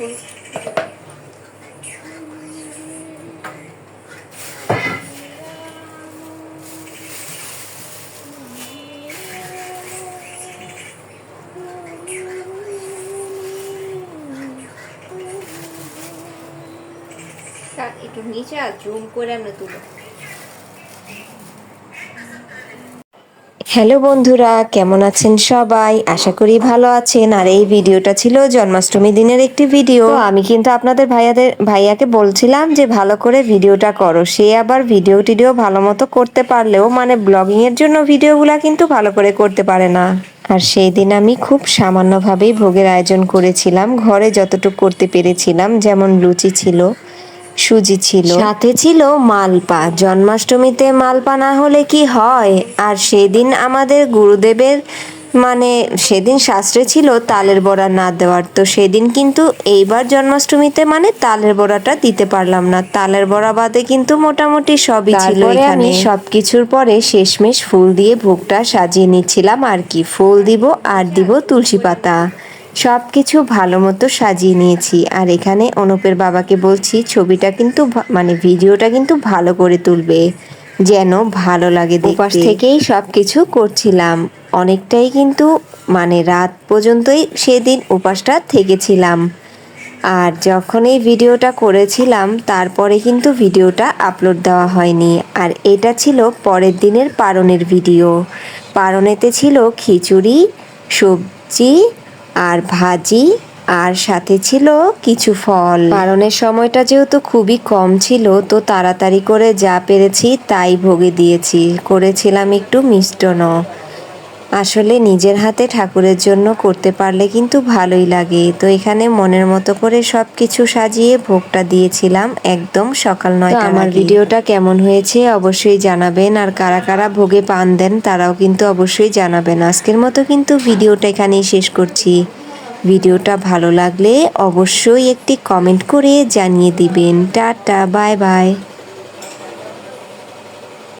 ফুল। একটু নিচে জুম করে আমরা তুলো। হ্যালো বন্ধুরা, কেমন আছেন সবাই? আশা করি ভালো আছেন। আর এই ভিডিওটা ছিল জন্মাষ্টমী দিনের একটি ভিডিও। তো আমি কিন্তু আপনাদের ভাইয়াকে বলছিলাম যে ভালো করে ভিডিওটা করো। সে আবার ভিডিও ভালো মতো করতে পারলেও মানে ব্লগিং এর জন্য ভিডিওগুলা কিন্তু ভালো করে করতে পারে না। আর সেই দিন আমি খুব সামান্যভাবেই ভোগের আয়োজন করেছিলাম, ঘরে যতটুকু করতে পেরেছিলাম। যেমন লুচি ছিল, সুজি ছিল, সাথে ছিল মালপা। জন্মাষ্টমীতে মালপা না হলে কি হয়? আর সেদিন আমাদের গুরুদেবের মানে সেদিন শাস্ত্রে ছিল তালের বড়া না দেওয়ার। তো সেদিন কিন্তু এইবার জন্মাষ্টমীতে মানে তালের বড়াটা দিতে পারলাম না। তালের বড়া বাদে কিন্তু মোটামুটি সবই ছিল এখানে। আমি সবকিছুর পরে শেষমেশ ফুল দিয়ে ভোগটা সাজিয়ে নিচ্ছিলাম আর কি। ফুল দিব আর দিব তুলসী পাতা, সব কিছু ভালো মতো সাজিয়ে নিয়েছি। আর এখানে অনুপের বাবাকে বলছি ছবিটা কিন্তু মানে ভিডিওটা কিন্তু ভালো করে তুলবে, যেন ভালো লাগে দেখতে। উপাস থেকেই সব কিছু করছিলাম, অনেকটাই কিন্তু মানে রাত পর্যন্তই সেদিন উপাসটা থেকেছিলাম। আর যখন এই ভিডিওটা করেছিলাম তারপরে কিন্তু ভিডিওটা আপলোড দেওয়া হয়নি। আর এটা ছিল পরের দিনের পারণের ভিডিও। পারণেতে ছিল খিচুড়ি, সবজি আর ভাজি, আর সাথে ছিল কিছু ফল। পারণের সময়টা যেহেতু খুবই কম ছিল, তো তাড়াতাড়ি করে যা পেরেছি তাই ভোগে দিয়েছি। করেছিলাম একটু মিষ্টান্ন। আসলে নিজের হাতে ঠাকুরের জন্য করতে পারলে কিন্তু ভালোই লাগে। তো এখানে মনের মতো করে সব কিছু সাজিয়ে ভোগটা দিয়েছিলাম একদম সকাল 9টার আগে। আমার ভিডিওটা কেমন হয়েছে অবশ্যই জানাবেন। আর কারা কারা ভোগে পান দেন তারাও কিন্তু অবশ্যই জানাবেন। আজকের মতো কিন্তু ভিডিওটা এখানেই শেষ করছি। ভিডিওটা ভালো লাগলে অবশ্যই একটি কমেন্ট করে জানিয়ে দিবেন। Tata, bye bye.